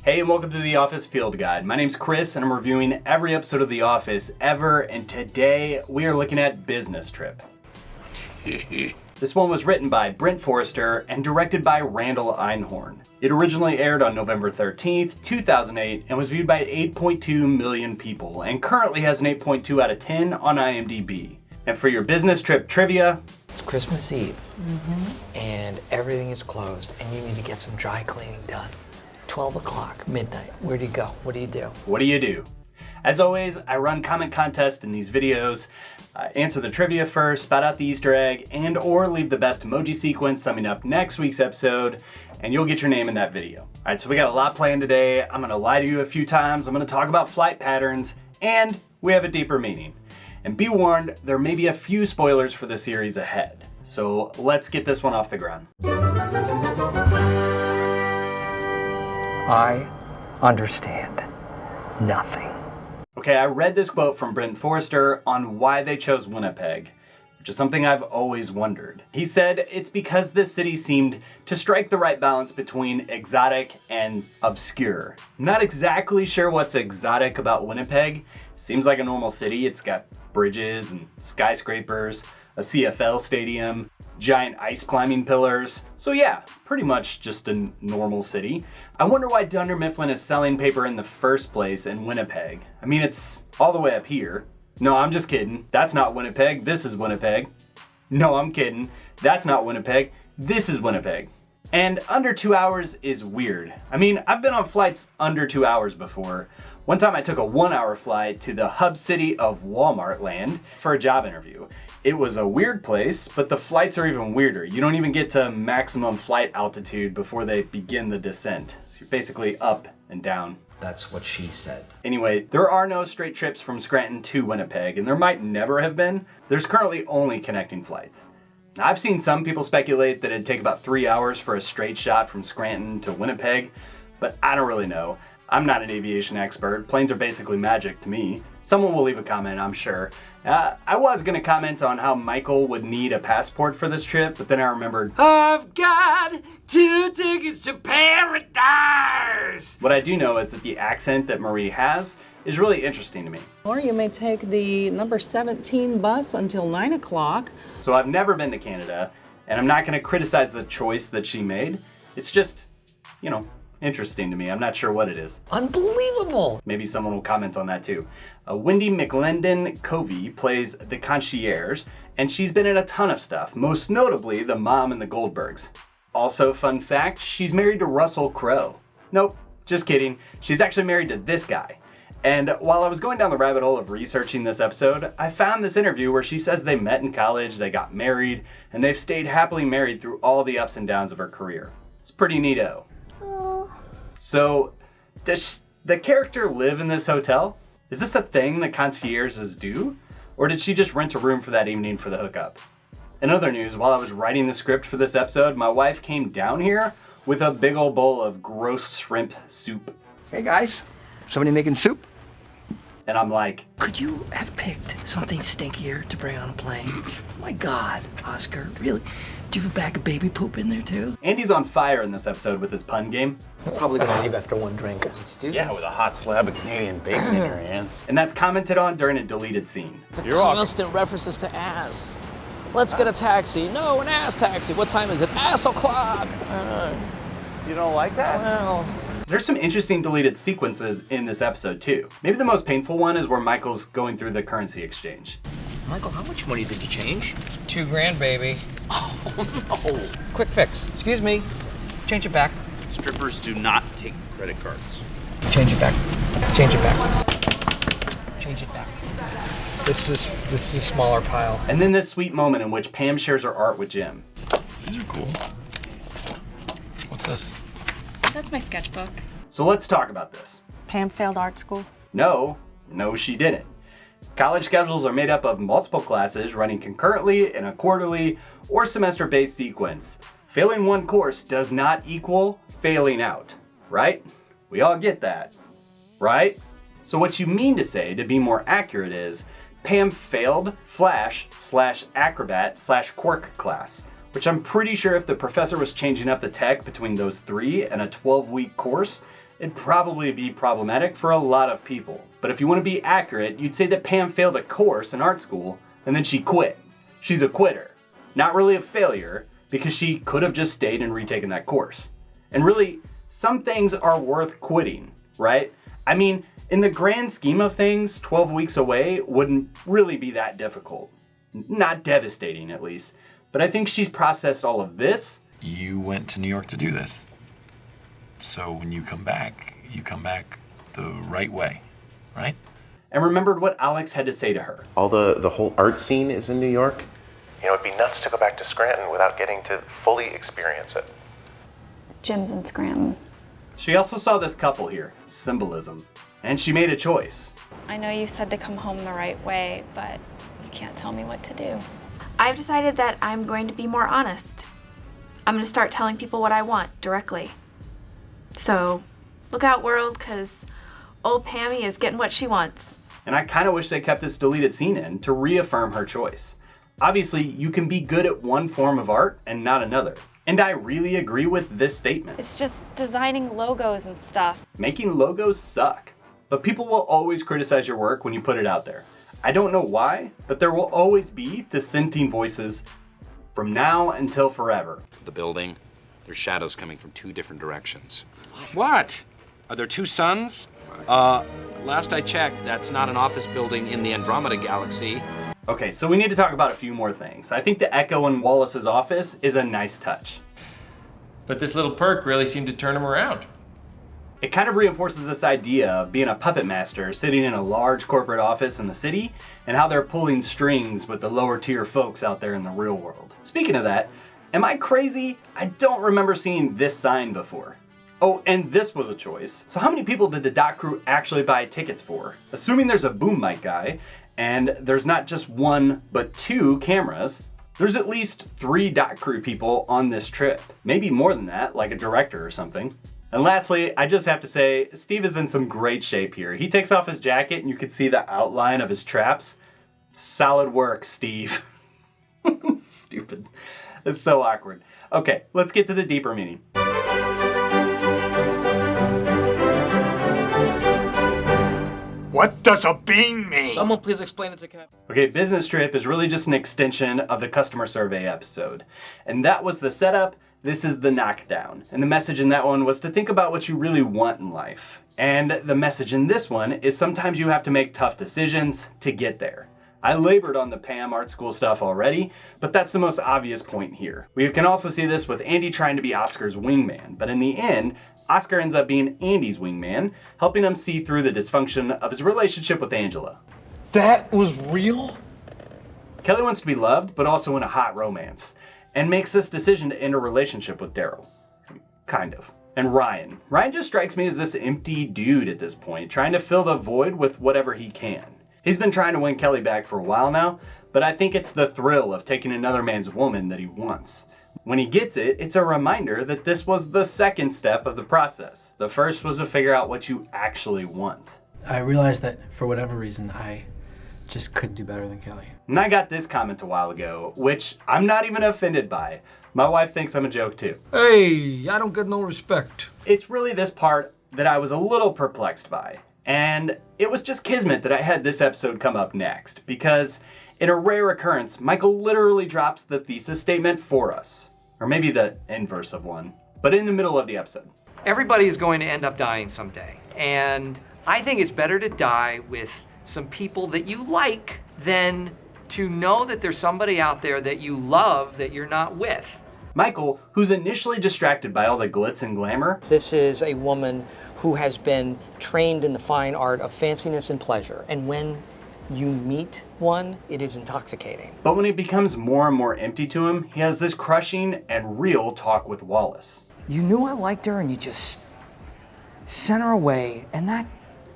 Hey, and welcome to The Office Field Guide. My name's Chris, and I'm reviewing every episode of The Office ever, and today we are looking at Business Trip. This one was written by Brent Forrester and directed by Randall Einhorn. It originally aired on November 13th, 2008, and was viewed by 8.2 million people, and currently has an 8.2 out of 10 on IMDb. And for your Business Trip trivia, it's Christmas Eve, and everything is closed, and you need to get some dry cleaning done. 12 o'clock, midnight. Where do you go? What do you do? What do you do? As always, I run comment contests in these videos. Answer the trivia first, spout out the Easter egg, and or leave the best emoji sequence summing up next week's episode, and you'll get your name in that video. All right, so we got a lot planned today. I'm gonna lie to you a few times. I'm gonna talk about flight patterns, and we have a deeper meaning. And be warned, there may be a few spoilers for the series ahead. So let's get this one off the ground. I understand nothing. Okay, I read this quote from Brent Forrester on why they chose Winnipeg, which is something I've always wondered. He said it's because this city seemed to strike the right balance between exotic and obscure. I'm not exactly sure what's exotic about Winnipeg. Seems like a normal city. It's got bridges and skyscrapers, a CFL stadium, giant ice climbing pillars. So yeah, pretty much just a normal city. I wonder why Dunder Mifflin is selling paper in the first place in Winnipeg. I mean, it's all the way up here. No, I'm just kidding. That's not Winnipeg. This is Winnipeg. No, I'm kidding. That's not Winnipeg. This is Winnipeg. And under 2 hours is weird. I mean, I've been on flights under 2 hours before. One time I took a 1 hour flight to the hub city of Walmart land for a job interview. It was a weird place, but the flights are even weirder. You don't even get to maximum flight altitude before they begin the descent. So you're basically up and down. That's what she said. Anyway, there are no straight trips from Scranton to Winnipeg, and there might never have been. There's currently only connecting flights. Now, I've seen some people speculate that it'd take about 3 hours for a straight shot from Scranton to Winnipeg, but I don't really know. I'm not an aviation expert. Planes are basically magic to me. Someone will leave a comment, I'm sure. I was gonna comment on how Michael would need a passport for this trip, but then I remembered, I've got 2 tickets to paradise! What I do know is that the accent that Marie has is really interesting to me. Or you may take the number 17 bus until 9 o'clock. So I've never been to Canada, and I'm not gonna criticize the choice that she made. It's just, interesting to me. I'm not sure what it is. Unbelievable! Maybe someone will comment on that too. Wendy McLendon Covey plays the concierge, and she's been in a ton of stuff, most notably The Mom and the Goldbergs. Also, fun fact, she's married to Russell Crowe. Nope, just kidding. She's actually married to this guy. And while I was going down the rabbit hole of researching this episode, I found this interview where she says they met in college, they got married, and they've stayed happily married through all the ups and downs of her career. It's pretty neato. So, does the character live in this hotel? Is this a thing that concierges do? Or did she just rent a room for that evening for the hookup? In other news, while I was writing the script for this episode, my wife came down here with a big old bowl of gross shrimp soup. Hey guys, somebody making soup? And I'm like, Could you have picked something stinkier to bring on a plane? My God, Oscar, really? Do you have a bag of baby poop in there too? Andy's on fire in this episode with his pun game. Probably gonna leave after one drink. Let's do this. Yeah, with a hot slab of Canadian bacon in your hand. And that's commented on during a deleted scene. You're welcome. Constant references to ass. Let's get a taxi. No, an ass taxi. What time is it? Ass o'clock. You don't like that? Well, There's some interesting deleted sequences in this episode too. Maybe the most painful one is where Michael's going through the currency exchange. Michael, how much money did you change? $2,000, baby. Oh, no. Quick fix. Excuse me. Change it back. Strippers do not take credit cards. Change it back. Change it back. Change it back. This is a smaller pile. And then this sweet moment in which Pam shares her art with Jim. These are cool. What's this? That's my sketchbook. So let's talk about this. Pam failed art school. No, she didn't. College schedules are made up of multiple classes running concurrently in a quarterly or semester-based sequence. Failing one course does not equal failing out, right? We all get that, right? So what you mean to say, to be more accurate, is Pam failed Flash/Acrobat/Quark class, which I'm pretty sure if the professor was changing up the tech between those three and a 12-week course, it'd probably be problematic for a lot of people. But if you want to be accurate, you'd say that Pam failed a course in art school and then she quit. She's a quitter. Not really a failure, because she could have just stayed and retaken that course. And really, some things are worth quitting, right? I mean, in the grand scheme of things, 12 weeks away wouldn't really be that difficult. Not devastating, at least. But I think she's processed all of this. You went to New York to do this. So when you come back the right way, right? And remembered what Alex had to say to her. All the whole art scene is in New York. You know, it'd be nuts to go back to Scranton without getting to fully experience it. Jim's in Scranton. She also saw this couple here, Symbolism, and she made a choice. I know you said to come home the right way, but you can't tell me what to do. I've decided that I'm going to be more honest. I'm going to start telling people what I want directly. So, look out, world, because old Pammy is getting what she wants. And I kind of wish they kept this deleted scene in to reaffirm her choice. Obviously, you can be good at one form of art and not another. And I really agree with this statement. It's just designing logos and stuff. Making logos suck, but people will always criticize your work when you put it out there. I don't know why, but there will always be dissenting voices from now until forever. The building, there's shadows coming from two different directions. What? Are there two suns? Last I checked, that's not an office building in the Andromeda Galaxy. Okay, so we need to talk about a few more things. I think the echo in Wallace's office is a nice touch. But this little perk really seemed to turn him around. It kind of reinforces this idea of being a puppet master sitting in a large corporate office in the city and how they're pulling strings with the lower tier folks out there in the real world. Speaking of that, am I crazy? I don't remember seeing this sign before. Oh, and this was a choice. So how many people did the doc crew actually buy tickets for? Assuming there's a boom mic guy, and there's not just one, but two cameras, there's at least 3 doc crew people on this trip. Maybe more than that, like a director or something. And lastly, I just have to say, Steve is in some great shape here. He takes off his jacket and you can see the outline of his traps. Solid work, Steve. Stupid. It's so awkward. Okay, let's get to the deeper meaning. What does a bean mean? Someone please explain it to Kevin. Okay, business trip is really just an extension of the customer survey episode. And that was the setup, this is the knockdown. And the message in that one was to think about what you really want in life. And the message in this one is sometimes you have to make tough decisions to get there. I labored on the Pam art school stuff already, but that's the most obvious point here. We can also see this with Andy trying to be Oscar's wingman, but in the end, Oscar ends up being Andy's wingman, helping him see through the dysfunction of his relationship with Angela. That was real? Kelly wants to be loved, but also in a hot romance, and makes this decision to end a relationship with Daryl. Kind of. And Ryan. Ryan just strikes me as this empty dude at this point, trying to fill the void with whatever he can. He's been trying to win Kelly back for a while now, but I think it's the thrill of taking another man's woman that he wants. When he gets it, it's a reminder that this was the second step of the process. The first was to figure out what you actually want. I realized that for whatever reason, I just couldn't do better than Kelly. And I got this comment a while ago, which I'm not even offended by. My wife thinks I'm a joke too. Hey, I don't get no respect. It's really this part that I was a little perplexed by. And it was just kismet that I had this episode come up next, because in a rare occurrence, Michael literally drops the thesis statement for us. Or maybe the inverse of one, but in the middle of the episode. Everybody is going to end up dying someday. And I think it's better to die with some people that you like than to know that there's somebody out there that you love that you're not with. Michael, who's initially distracted by all the glitz and glamour. This is a woman who has been trained in the fine art of fanciness and pleasure. And when you meet one, it is intoxicating. But when it becomes more and more empty to him, he has this crushing and real talk with Wallace. You knew I liked her and you just sent her away, and that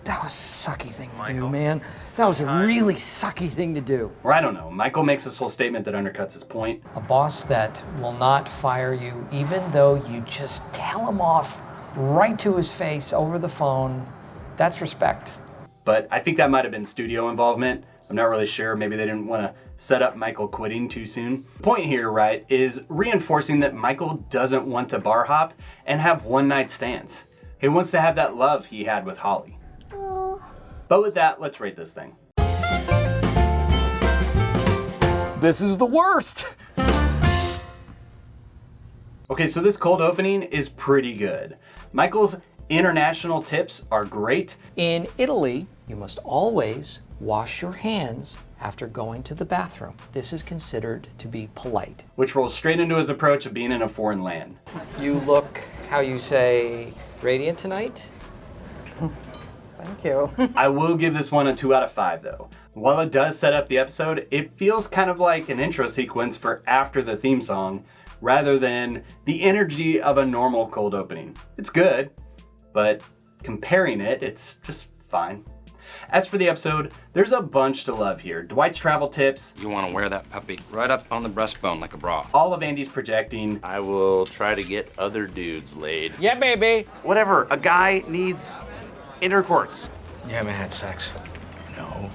was a sucky thing to do, man. That was a really sucky thing to do. Or I don't know, Michael makes this whole statement that undercuts his point. A boss that will not fire you even though you just tell him off right to his face over the phone, that's respect. But I think that might have been studio involvement. I'm not really sure. Maybe they didn't want to set up Michael quitting too soon. The point here, right, is reinforcing that Michael doesn't want to bar hop and have one-night stands. He wants to have that love he had with Holly. But with that, let's rate this thing. This is the worst. Okay, so this cold opening is pretty good. Michael's international tips are great. In Italy, you must always wash your hands after going to the bathroom. This is considered to be polite. Which rolls straight into his approach of being in a foreign land. You look, how you say, radiant tonight? Thank you. I will give this one a 2 out of 5 though. While it does set up the episode, it feels kind of like an intro sequence for after the theme song, rather than the energy of a normal cold opening. It's good, but comparing it, it's just fine. As for the episode, there's a bunch to love here. Dwight's travel tips. You want to wear that puppy right up on the breastbone like a bra. All of Andy's projecting. I will try to get other dudes laid. Yeah, baby. Whatever, a guy needs intercourse. You haven't had sex? No.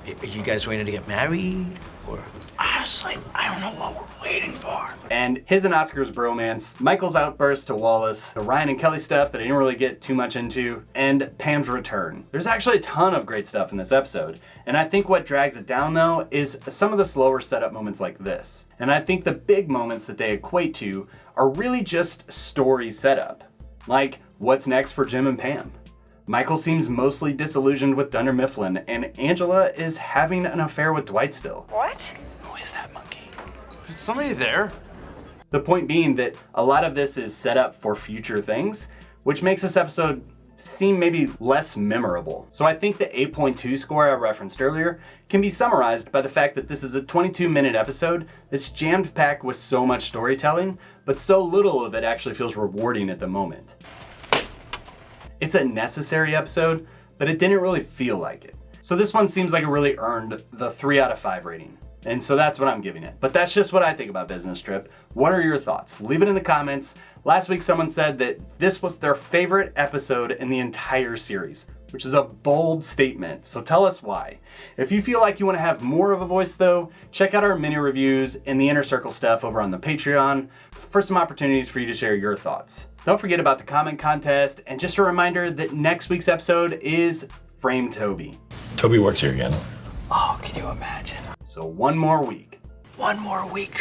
Are you guys waiting to get married? Or Honestly, I don't know what we're waiting for. And his and Oscar's bromance, Michael's outburst to Wallace, the Ryan and Kelly stuff that I didn't really get too much into, and Pam's return. There's actually a ton of great stuff in this episode, and I think what drags it down though is some of the slower setup moments like this. And I think the big moments that they equate to are really just story setup. Like, what's next for Jim and Pam? Michael seems mostly disillusioned with Dunder Mifflin, and Angela is having an affair with Dwight still. What? Is somebody there? The point being that a lot of this is set up for future things, which makes this episode seem maybe less memorable. So I think the 8.2 score I referenced earlier can be summarized by the fact that this is a 22-minute episode that's jammed packed with so much storytelling, but so little of it actually feels rewarding at the moment. It's a necessary episode, but it didn't really feel like it. So this one seems like it really earned the 3 out of 5 rating. And so that's what I'm giving it. But that's just what I think about Business Trip. What are your thoughts? Leave it in the comments. Last week someone said that this was their favorite episode in the entire series, which is a bold statement. So tell us why. If you feel like you want to have more of a voice though, check out our mini reviews and the Inner Circle stuff over on the Patreon for some opportunities for you to share your thoughts. Don't forget about the comment contest, and just a reminder that next week's episode is Frame Toby. Toby works here again. oh, can you imagine? So one more week. One more week.